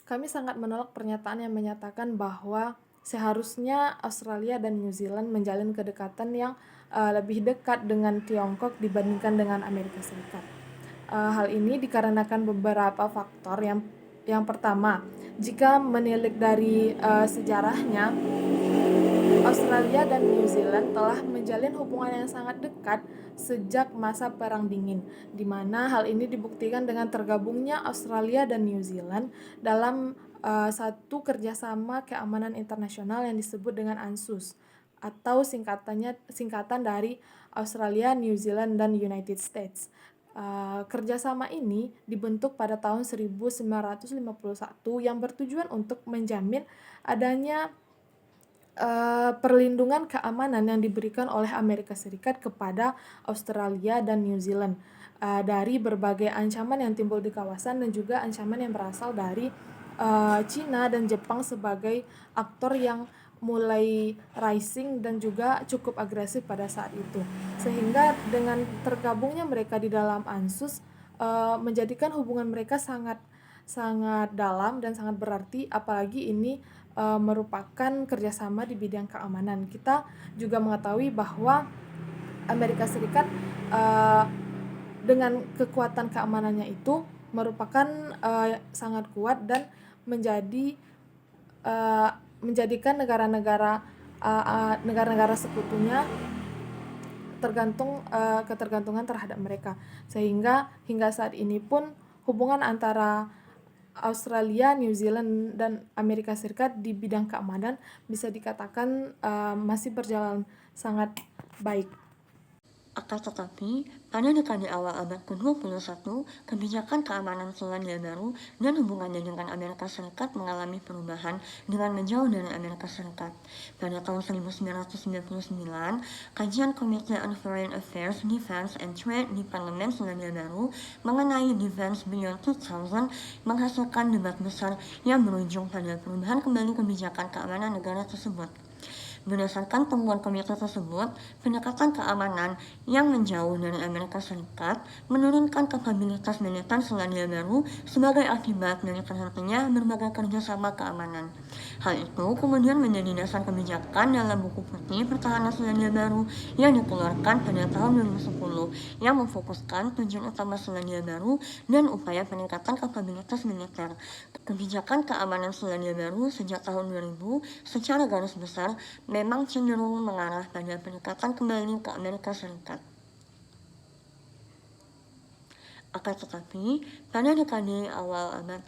Kami sangat menolak pernyataan yang menyatakan bahwa seharusnya Australia dan New Zealand menjalin kedekatan yang lebih dekat dengan Tiongkok dibandingkan dengan Amerika Serikat. Hal ini dikarenakan beberapa faktor. Yang pertama, jika menilik dari sejarahnya, Australia dan New Zealand telah menjalin hubungan yang sangat dekat sejak masa Perang Dingin, di mana hal ini dibuktikan dengan tergabungnya Australia dan New Zealand dalam satu kerjasama keamanan internasional yang disebut dengan ANZUS, atau singkatan dari Australia, New Zealand, dan United States. Kerjasama ini dibentuk pada tahun 1951 yang bertujuan untuk menjamin adanya perlindungan keamanan yang diberikan oleh Amerika Serikat kepada Australia dan New Zealand dari berbagai ancaman yang timbul di kawasan dan juga ancaman yang berasal dari Cina dan Jepang sebagai aktor yang mulai rising dan juga cukup agresif pada saat itu. Sehingga dengan tergabungnya mereka di dalam ANZUS menjadikan hubungan mereka sangat dalam dan sangat berarti, apalagi ini merupakan kerjasama di bidang keamanan. Kita juga mengetahui bahwa Amerika Serikat dengan kekuatan keamanannya itu merupakan sangat kuat dan menjadikan negara-negara sekutunya ketergantungan terhadap mereka, sehingga hingga saat ini pun hubungan antara Australia, New Zealand, dan Amerika Serikat di bidang keamanan bisa dikatakan masih berjalan sangat baik. Akan tetapi, pada dekade awal abad ke-21, kebijakan keamanan Selandia Baru dan hubungannya dengan Amerika Serikat mengalami perubahan dengan menjauh dari Amerika Serikat. Pada tahun 1999, kajian Komite on Foreign Affairs, Defense and Trade di Parlemen Selandia Baru mengenai Defense Beyond 2000 menghasilkan debat besar yang berujung pada perubahan kembali kebijakan keamanan negara tersebut. Berdasarkan temuan komite tersebut, pendekatan keamanan yang menjauh dari Amerika Serikat menurunkan kapabilitas militer Selandia Baru sebagai akibat dari terhentinya berbagai kerjasama keamanan. Hal itu kemudian menjadi dasar kebijakan dalam buku putih pertahanan Selandia Baru yang dikeluarkan pada tahun 2010 yang memfokuskan tujuan utama Selandia Baru dan upaya peningkatan kapabilitas militer. Kebijakan keamanan Selandia Baru sejak tahun 2000 secara garis besar memang cenderung mengarah pada peningkatan kembali ke Amerika Serikat. Akan tetapi, pada dekade awal abad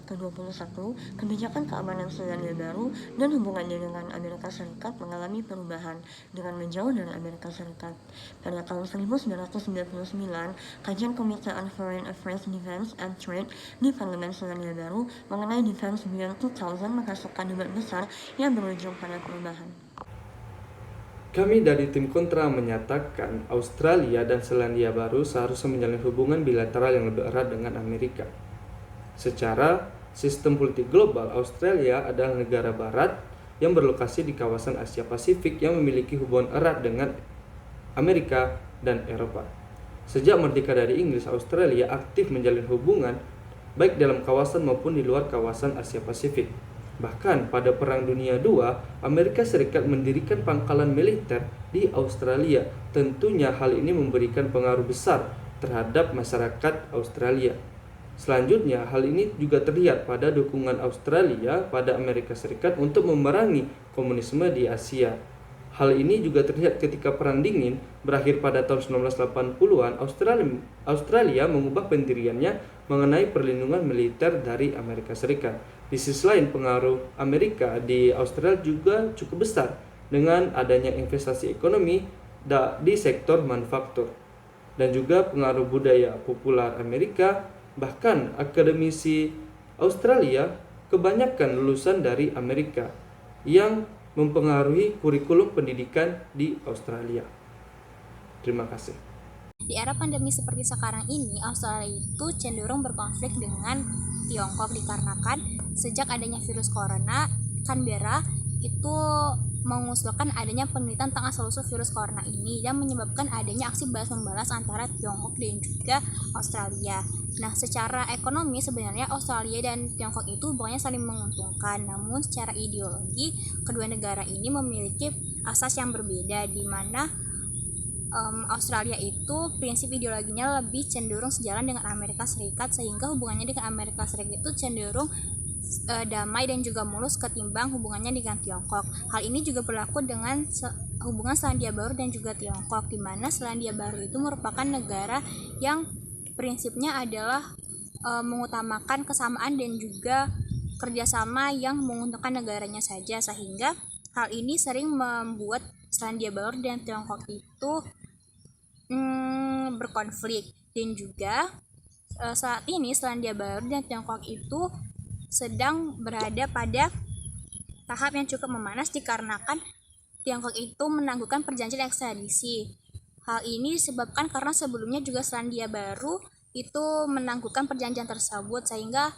ke-21, kebijakan keamanan Selandia Baru dan hubungannya dengan Amerika Serikat mengalami perubahan dengan menjauh dari Amerika Serikat. Pada tahun 1999, kajian Komite on Foreign Affairs, Defense and Trade di Parlemen Selandia Baru mengenai Defense Beyond 2000 menghasilkan debat besar yang berujung pada perubahan. Kami dari tim kontra menyatakan Australia dan Selandia Baru seharusnya menjalin hubungan bilateral yang lebih erat dengan Amerika. Secara sistem politik global, Australia adalah negara barat yang berlokasi di kawasan Asia Pasifik yang memiliki hubungan erat dengan Amerika dan Eropa. Sejak merdeka dari Inggris, Australia aktif menjalin hubungan baik dalam kawasan maupun di luar kawasan Asia Pasifik. Bahkan pada Perang Dunia II, Amerika Serikat mendirikan pangkalan militer di Australia. Tentunya hal ini memberikan pengaruh besar terhadap masyarakat Australia. Selanjutnya, hal ini juga terlihat pada dukungan Australia pada Amerika Serikat untuk memerangi komunisme di Asia. Hal ini juga terlihat ketika Perang Dingin berakhir pada tahun 1980-an, Australia mengubah pendiriannya mengenai perlindungan militer dari Amerika Serikat. Di sisi lain, pengaruh Amerika di Australia juga cukup besar dengan adanya investasi ekonomi di sektor manufaktur dan juga pengaruh budaya populer Amerika. Bahkan akademisi Australia kebanyakan lulusan dari Amerika yang mempengaruhi kurikulum pendidikan di Australia. Terima kasih. Di era pandemi seperti sekarang ini, Australia itu cenderung berkonflik dengan Tiongkok dikarenakan sejak adanya virus corona, Canberra itu mengusulkan adanya penelitian tentang asal-usul virus corona ini dan menyebabkan adanya aksi balas-membalas antara Tiongkok dan juga Australia. Nah, secara ekonomi sebenarnya Australia dan Tiongkok itu hubungannya saling menguntungkan, namun secara ideologi kedua negara ini memiliki asas yang berbeda, di mana Australia itu prinsip ideologinya lebih cenderung sejalan dengan Amerika Serikat, sehingga hubungannya dengan Amerika Serikat itu cenderung damai dan juga mulus ketimbang hubungannya dengan Tiongkok. Hal ini juga berlaku dengan hubungan Selandia Baru dan juga Tiongkok, di mana Selandia Baru itu merupakan negara yang prinsipnya adalah mengutamakan kesamaan dan juga kerjasama yang menguntungkan negaranya saja, sehingga hal ini sering membuat Selandia Baru dan Tiongkok itu berkonflik. Dan juga saat ini Selandia Baru dan Tiongkok itu sedang berada pada tahap yang cukup memanas dikarenakan Tiongkok itu menangguhkan perjanjian ekstradisi. Hal ini disebabkan karena sebelumnya juga Selandia Baru itu menangguhkan perjanjian tersebut, sehingga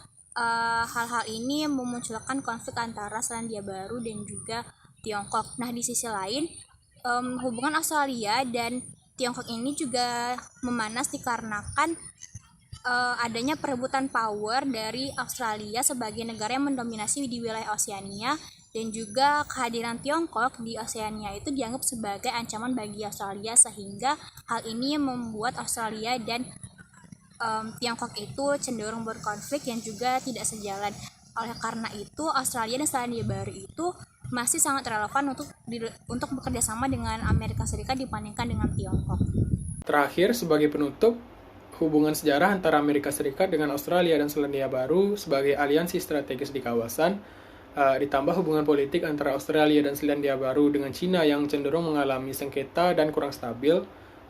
hal-hal ini memunculkan konflik antara Selandia Baru dan juga Tiongkok. Nah, di sisi lain hubungan Australia dan Tiongkok ini juga memanas dikarenakan adanya perebutan power dari Australia sebagai negara yang mendominasi di wilayah Oseania, dan juga kehadiran Tiongkok di Oseania itu dianggap sebagai ancaman bagi Australia, sehingga hal ini membuat Australia dan Tiongkok itu cenderung berkonflik yang juga tidak sejalan. Oleh karena itu Australia dan Selandia Baru itu masih sangat relevan untuk bekerja sama dengan Amerika Serikat dibandingkan dengan Tiongkok. Terakhir, sebagai penutup, hubungan sejarah antara Amerika Serikat dengan Australia dan Selandia Baru sebagai aliansi strategis di kawasan, ditambah hubungan politik antara Australia dan Selandia Baru dengan Cina yang cenderung mengalami sengketa dan kurang stabil,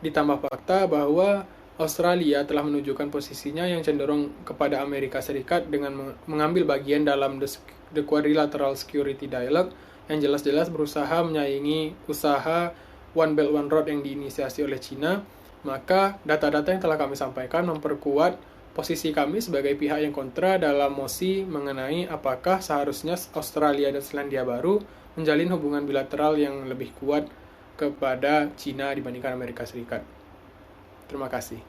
ditambah fakta bahwa Australia telah menunjukkan posisinya yang cenderung kepada Amerika Serikat dengan mengambil bagian dalam The Quadrilateral Security Dialogue yang jelas-jelas berusaha menyaingi usaha One Belt One Road yang diinisiasi oleh Cina. Maka data-data yang telah kami sampaikan memperkuat posisi kami sebagai pihak yang kontra dalam mosi mengenai apakah seharusnya Australia dan Selandia Baru menjalin hubungan bilateral yang lebih kuat kepada Cina dibandingkan Amerika Serikat. Terima kasih.